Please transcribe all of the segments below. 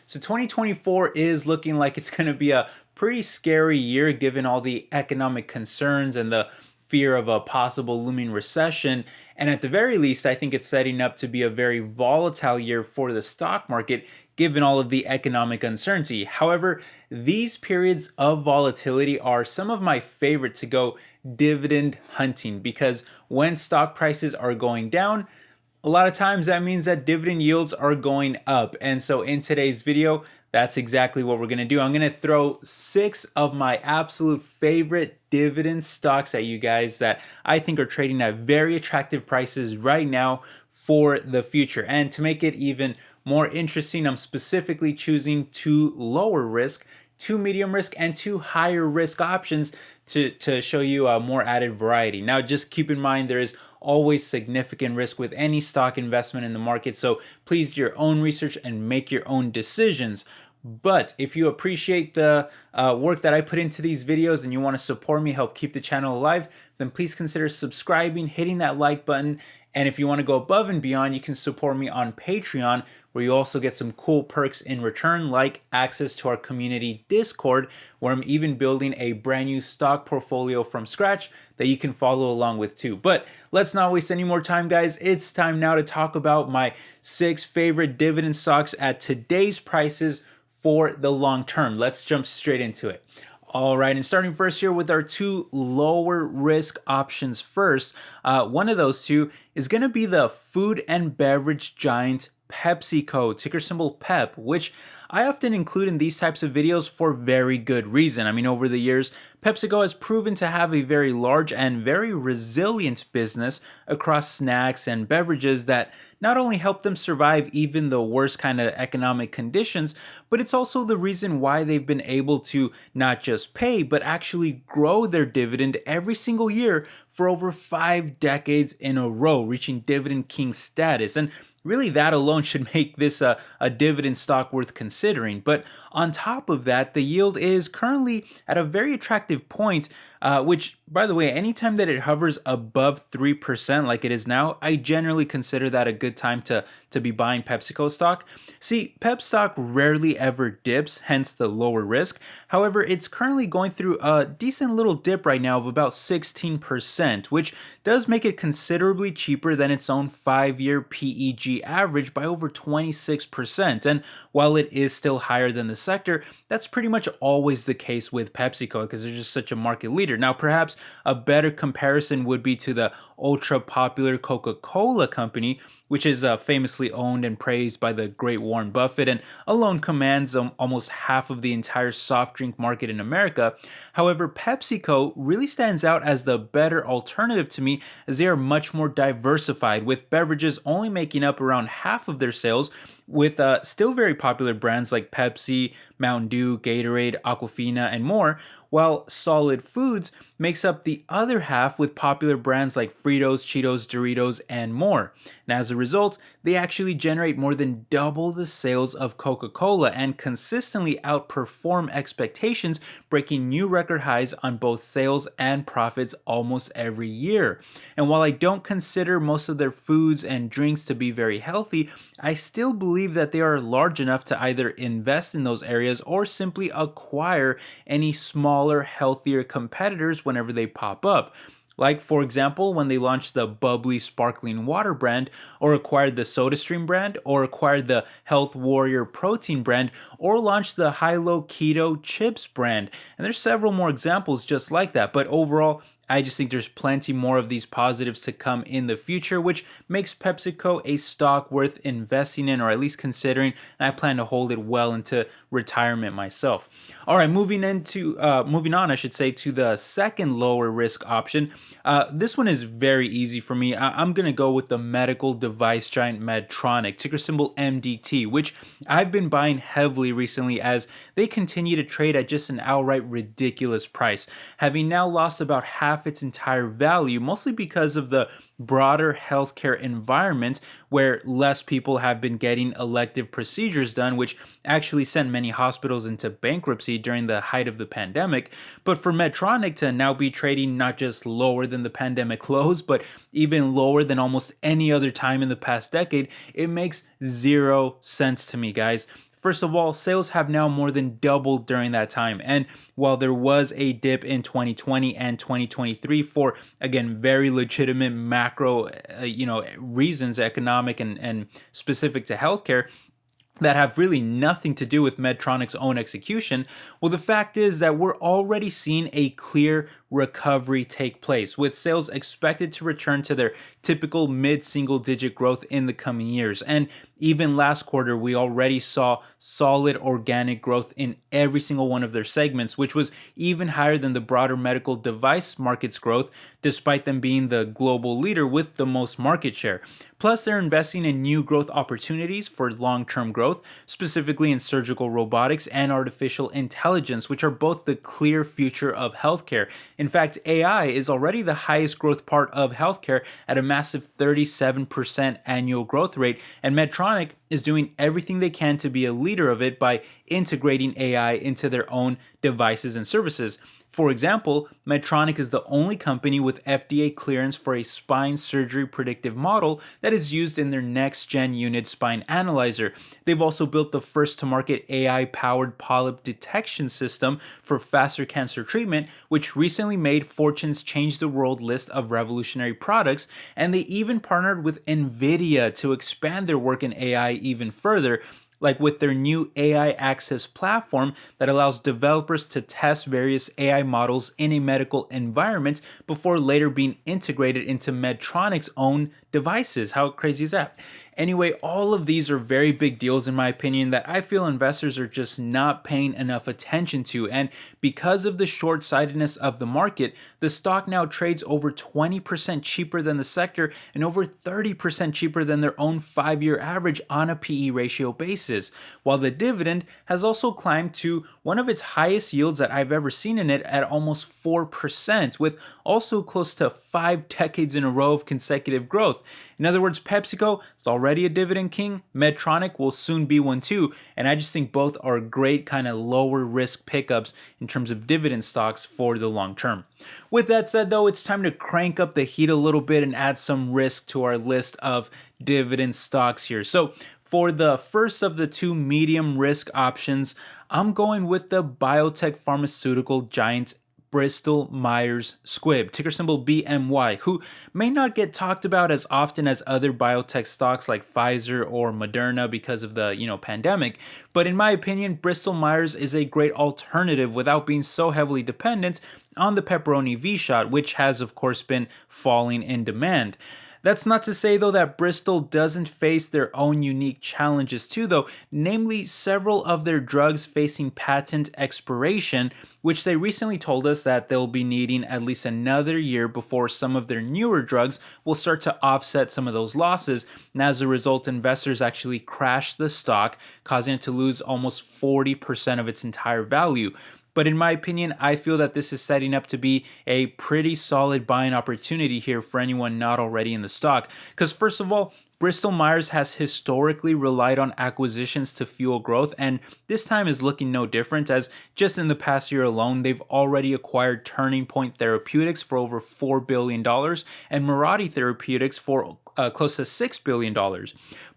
So 2024 is looking like it's going to be a pretty scary year given all the economic concerns and the fear of a possible looming recession. And at the very least, I think it's setting up to be a very volatile year for the stock market given all of the economic uncertainty. However, these periods of volatility are some of my favorite to go dividend hunting because when stock prices are going down, a lot of times that means that dividend yields are going up. And so in today's video, that's exactly what we're going to do. I'm going to throw 6 of my absolute favorite dividend stocks at you guys that I think are trading at very attractive prices right now for the future. And to make it even more interesting, I'm specifically choosing 2 lower risk, 2 medium risk, and 2 higher risk options to show you a more added variety. Now, just keep in mind there is always significant risk with any stock investment in the market, so please do your own research and make your own decisions. But if you appreciate the work that I put into these videos and you want to support me, help keep the channel alive, then please consider subscribing, hitting that like button. And if you want to go above and beyond, you can support me on Patreon, where you also get some cool perks in return, like access to our community Discord, where I'm even building a brand new stock portfolio from scratch that you can follow along with too. But let's not waste any more time, guys. It's time now to talk about my 6 favorite dividend stocks at today's prices for the long term. Let's jump straight into it. All right, and starting first here with our 2 lower risk options first. One of those 2 is going to be the food and beverage giant PepsiCo, ticker symbol PEP, which I often include in these types of videos for very good reason. I mean, over the years, PepsiCo has proven to have a very large and very resilient business across snacks and beverages that not only help them survive even the worst kind of economic conditions, but it's also the reason why they've been able to not just pay, but actually grow their dividend every single year for over 5 decades in a row, reaching dividend king status. And really, that alone should make this a dividend stock worth considering. But on top of that, the yield is currently at a very attractive point, which, by the way, anytime that it hovers above 3% like it is now, I generally consider that a good time to be buying PepsiCo stock. See, Pep stock rarely ever dips, hence the lower risk. However, it's currently going through a decent little dip right now of about 16%, which does make it considerably cheaper than its own 5-year PEG average by over 26%. And while it is still higher than the sector, that's pretty much always the case with PepsiCo because they're just such a market leader. Now, perhaps a better comparison would be to the ultra popular Coca-Cola company, which is famously owned and praised by the great Warren Buffett and alone commands almost half of the entire soft drink market in America. However, PepsiCo really stands out as the better alternative to me, as they are much more diversified, with beverages only making up around half of their sales, with still very popular brands like Pepsi, Mountain Dew, Gatorade, Aquafina, and more, while solid foods makes up the other half with popular brands like Fritos, Cheetos, Doritos, and more. And as a result, they actually generate more than double the sales of Coca-Cola and consistently outperform expectations, breaking new record highs on both sales and profits almost every year. And while I don't consider most of their foods and drinks to be very healthy, I still believe that they are large enough to either invest in those areas or simply acquire any smaller, healthier competitors whenever they pop up. Like, for example, when they launched the bubbly sparkling water brand, or acquired the SodaStream brand, or acquired the Health Warrior protein brand, or launched the High-Low Keto chips brand. And there's several more examples just like that. But overall, I just think there's plenty more of these positives to come in the future, which makes PepsiCo a stock worth investing in, or at least considering, and I plan to hold it well into retirement myself. All right, moving on, I should say, to the second lower risk option. This one is very easy for me. I'm going to go with the medical device giant Medtronic, ticker symbol MDT, which I've been buying heavily recently as they continue to trade at just an outright ridiculous price, having now lost about half its entire value, mostly because of the broader healthcare environment where less people have been getting elective procedures done, which actually sent many hospitals into bankruptcy during the height of the pandemic. But for Medtronic to now be trading not just lower than the pandemic lows, but even lower than almost any other time in the past decade, it makes zero sense to me, guys. First of all, sales have now more than doubled during that time. And while there was a dip in 2020 and 2023 for, again, very legitimate macro, reasons, economic and specific to healthcare, that have really nothing to do with Medtronic's own execution, well, the fact is that we're already seeing a clear recovery take place, with sales expected to return to their typical mid-single digit growth in the coming years. And even last quarter, we already saw solid organic growth in every single one of their segments, which was even higher than the broader medical device market's growth, despite them being the global leader with the most market share. Plus, they're investing in new growth opportunities for long-term growth, specifically in surgical robotics and artificial intelligence, which are both the clear future of healthcare. In fact, AI is already the highest growth part of healthcare at a massive 37% annual growth rate, and Medtronic is doing everything they can to be a leader of it by integrating AI into their own devices and services. For example, Medtronic is the only company with FDA clearance for a spine surgery predictive model that is used in their next-gen unit spine analyzer. They've also built the first-to-market AI-powered polyp detection system for faster cancer treatment, which recently made Fortune's Change the World list of revolutionary products, and they even partnered with NVIDIA to expand their work in AI even further, like with their new AI Access platform that allows developers to test various AI models in a medical environment before later being integrated into Medtronic's own devices. How crazy is that? Anyway, all of these are very big deals in my opinion that I feel investors are just not paying enough attention to, and because of the short-sightedness of the market, the stock now trades over 20% cheaper than the sector and over 30% cheaper than their own 5-year average on a PE ratio basis, while the dividend has also climbed to one of its highest yields that I've ever seen in it at almost 4%, with also close to 5 decades in a row of consecutive growth. In other words, PepsiCo is already a dividend king, Medtronic will soon be one too, and I just think both are great kind of lower risk pickups in terms of dividend stocks for the long term. With that said though, it's time to crank up the heat a little bit and add some risk to our list of dividend stocks here. So for the first of the two medium risk options, I'm going with the biotech pharmaceutical giant Bristol Myers Squibb, ticker symbol BMY, who may not get talked about as often as other biotech stocks like Pfizer or Moderna because of the, pandemic. But in my opinion, Bristol Myers is a great alternative without being so heavily dependent on the pepperoni V-shot, which has of course been falling in demand. That's not to say, though, that Bristol doesn't face their own unique challenges too, though, namely several of their drugs facing patent expiration, which they recently told us that they'll be needing at least another year before some of their newer drugs will start to offset some of those losses. And as a result, investors actually crashed the stock, causing it to lose almost 40% of its entire value. But in my opinion, I feel that this is setting up to be a pretty solid buying opportunity here for anyone not already in the stock. Because first of all, Bristol Myers has historically relied on acquisitions to fuel growth, and this time is looking no different, as just in the past year alone, they've already acquired Turning Point Therapeutics for over $4 billion and Mirati Therapeutics for close to $6 billion,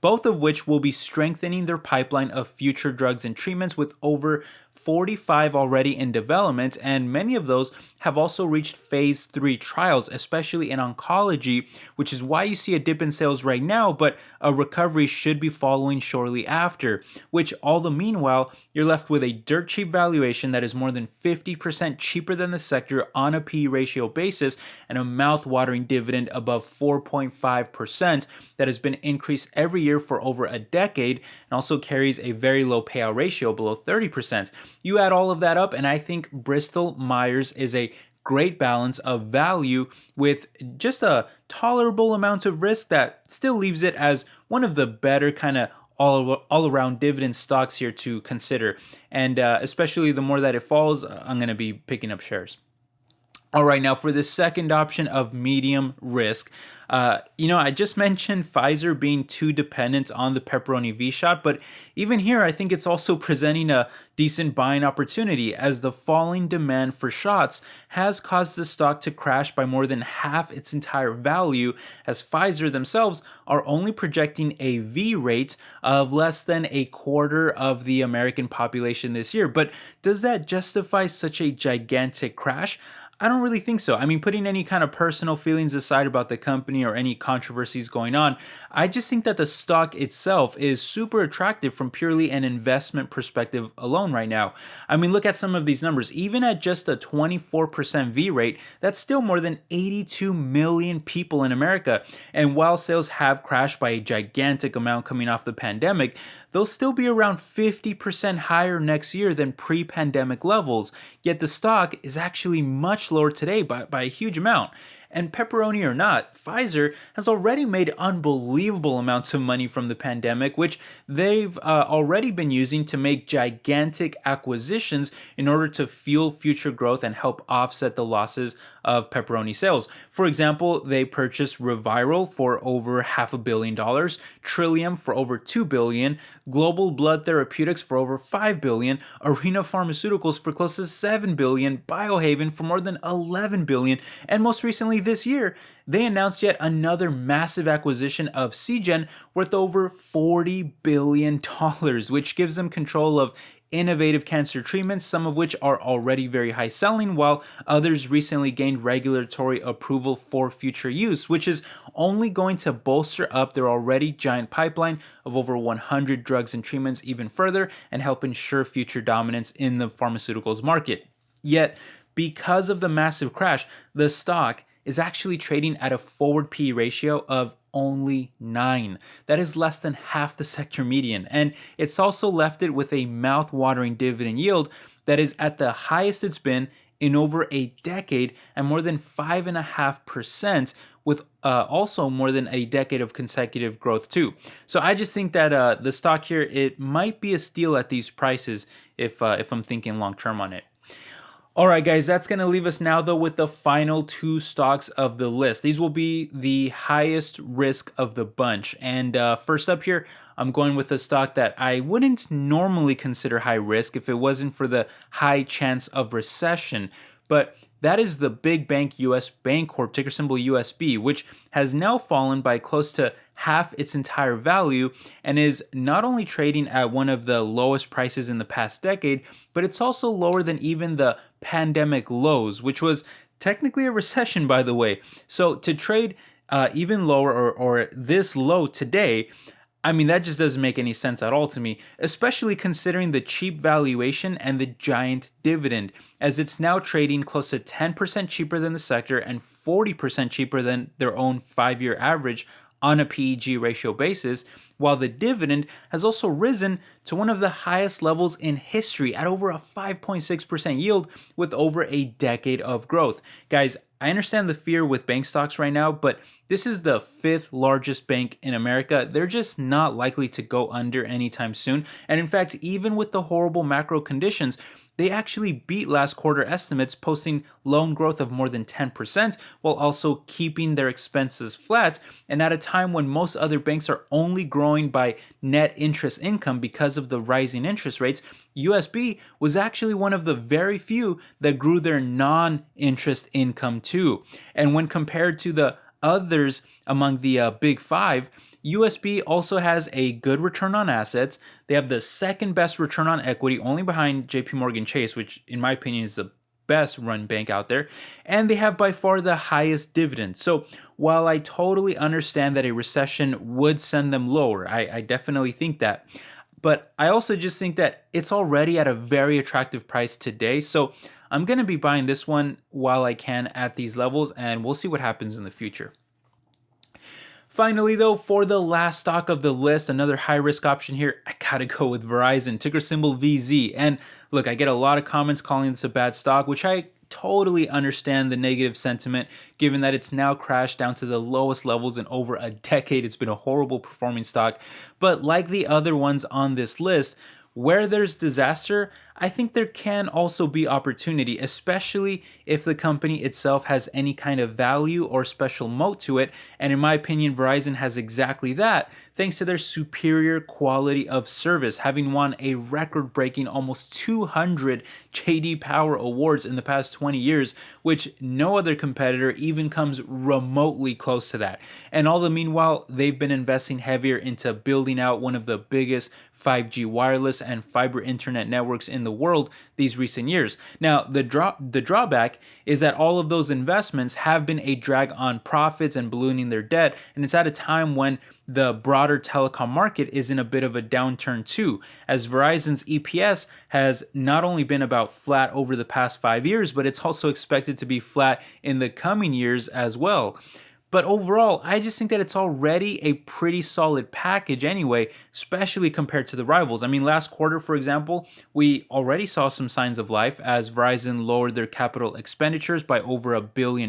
both of which will be strengthening their pipeline of future drugs and treatments, with over 45 already in development, and many of those have also reached phase 3 trials, especially in oncology, which is why you see a dip in sales right now, but a recovery should be following shortly after, which all the meanwhile, you're left with a dirt cheap valuation that is more than 50% cheaper than the sector on a PE ratio basis, and a mouth-watering dividend above 4.5% that has been increased every year for over a decade, and also carries a very low payout ratio below 30%. You add all of that up, and I think Bristol Myers is a great balance of value with just a tolerable amount of risk that still leaves it as one of the better kind of all around dividend stocks here to consider. And especially the more that it falls, I'm going to be picking up shares. All right, now for the second option of medium risk, I just mentioned Pfizer being too dependent on the pepperoni V shot, but even here, I think it's also presenting a decent buying opportunity as the falling demand for shots has caused the stock to crash by more than half its entire value, as Pfizer themselves are only projecting a V rate of less than a quarter of the American population this year. But does that justify such a gigantic crash? I don't really think so. I mean, putting any kind of personal feelings aside about the company or any controversies going on, I just think that the stock itself is super attractive from purely an investment perspective alone right now. I mean, look at some of these numbers. Even at just a 24% V rate, that's still more than 82 million people in America. And while sales have crashed by a gigantic amount coming off the pandemic, they'll still be around 50% higher next year than pre-pandemic levels. Yet the stock is actually much lower today by a huge amount. And pepperoni or not, Pfizer has already made unbelievable amounts of money from the pandemic, which they've already been using to make gigantic acquisitions in order to fuel future growth and help offset the losses of pepperoni sales. For example, they purchased Reviral for over $500 million, Trillium for over $2 billion, Global Blood Therapeutics for over $5 billion, Arena Pharmaceuticals for close to $7 billion, Biohaven for more than $11 billion, and most recently this year, they announced yet another massive acquisition of Seagen worth over $40 billion, which gives them control of innovative cancer treatments, some of which are already very high selling, while others recently gained regulatory approval for future use, which is only going to bolster up their already giant pipeline of over 100 drugs and treatments even further and help ensure future dominance in the pharmaceuticals market. Yet, because of the massive crash, the stock is actually trading at a forward PE ratio of only 9. That is less than half the sector median. And it's also left it with a mouth-watering dividend yield that is at the highest it's been in over a decade and more than 5.5%, with also more than a decade of consecutive growth too. So I just think that the stock here, it might be a steal at these prices if I'm thinking long term on it. All right, guys, that's going to leave us now, though, with the final two stocks of the list. These will be the highest risk of the bunch. And first up here, I'm going with a stock that I wouldn't normally consider high risk if it wasn't for the high chance of recession. But that is the big bank US Bancorp, ticker symbol USB, which has now fallen by close to half its entire value and is not only trading at one of the lowest prices in the past decade, but it's also lower than even the pandemic lows, which was technically a recession, by the way. So to trade even lower or this low today, I mean, that just doesn't make any sense at all to me, especially considering the cheap valuation and the giant dividend, as it's now trading close to 10% cheaper than the sector and 40% cheaper than their own 5-year average on a PEG ratio basis, while the dividend has also risen to one of the highest levels in history at over a 5.6% yield with over a decade of growth. Guys, I understand the fear with bank stocks right now, but this is the 5th largest bank in America. They're just not likely to go under anytime soon. And in fact, even with the horrible macro conditions, they actually beat last quarter estimates, posting loan growth of more than 10% while also keeping their expenses flat. And at a time when most other banks are only growing by net interest income because of the rising interest rates, USB was actually one of the very few that grew their non-interest income too. And when compared to the others among the big five, USB also has a good return on assets. They have the second best return on equity, only behind JP Morgan Chase, which in my opinion is the best run bank out there. And they have by far the highest dividend. So while I totally understand that a recession would send them lower, I definitely think that. But I also just think that it's already at a very attractive price today. So I'm going to be buying this one while I can at these levels, and we'll see what happens in the future. Finally, though, for the last stock of the list, another high-risk option here, I gotta go with Verizon, ticker symbol VZ. And look, I get a lot of comments calling this a bad stock, which I totally understand the negative sentiment, given that it's now crashed down to the lowest levels in over a decade. It's been a horrible performing stock. But like the other ones on this list, where there's disaster, I think there can also be opportunity, especially if the company itself has any kind of value or special moat to it. And in my opinion, Verizon has exactly that, thanks to their superior quality of service, having won a record breaking almost 200 JD Power awards in the past 20 years, which no other competitor even comes remotely close to that. And all the meanwhile, they've been investing heavier into building out one of the biggest 5G wireless and fiber internet networks in the world these recent years. Now, the drawback is that all of those investments have been a drag on profits and ballooning their debt, and it's at a time when the broader telecom market is in a bit of a downturn too, as Verizon's EPS has not only been about flat over the past 5 years, but it's also expected to be flat in the coming years as well. But overall, I just think that it's already a pretty solid package anyway, especially compared to the rivals. I mean, last quarter, for example, we already saw some signs of life as Verizon lowered their capital expenditures by over $1 billion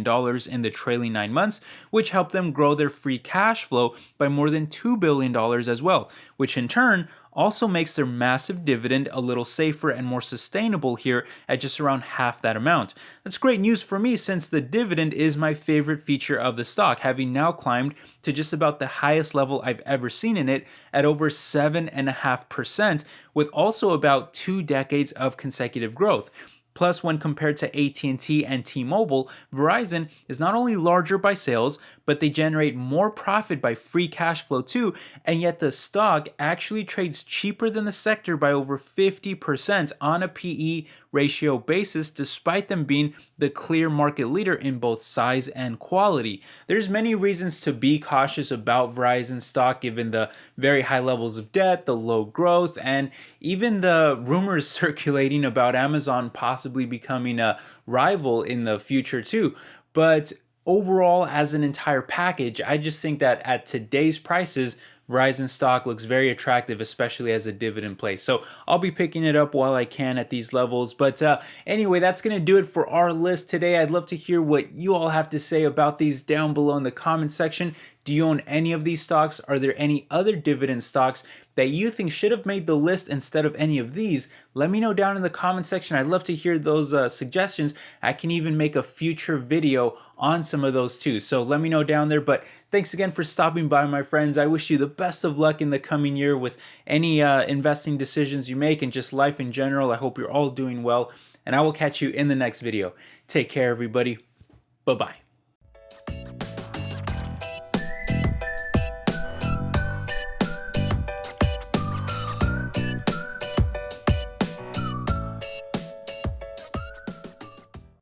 in the trailing 9 months, which helped them grow their free cash flow by more than $2 billion as well, which in turn also makes their massive dividend a little safer and more sustainable here at just around half that amount. That's great news for me since the dividend is my favorite feature of the stock, having now climbed to just about the highest level I've ever seen in it at over 7.5%, with also about 2 decades of consecutive growth. Plus, when compared to AT&T and T-Mobile, Verizon is not only larger by sales, but they generate more profit by free cash flow too, and yet the stock actually trades cheaper than the sector by over 50% on a PE ratio basis, despite them being the clear market leader in both size and quality. There's many reasons to be cautious about Verizon stock given the very high levels of debt, the low growth, and even the rumors circulating about Amazon possibly becoming a rival in the future too. But overall, as an entire package, I just think that at today's prices, Verizon stock looks very attractive, especially as a dividend play. So I'll be picking it up while I can at these levels. But anyway, that's going to do it for our list today. I'd love to hear what you all have to say about these down below in the comment section. Do you own any of these stocks? Are there any other dividend stocks that you think should have made the list instead of any of these? Let me know down in the comment section. I'd love to hear those suggestions. I can even make a future video on some of those too. So let me know down there. But thanks again for stopping by, my friends. I wish you the best of luck in the coming year with any investing decisions you make and just life in general. I hope you're all doing well, and I will catch you in the next video. Take care, everybody. Bye-bye.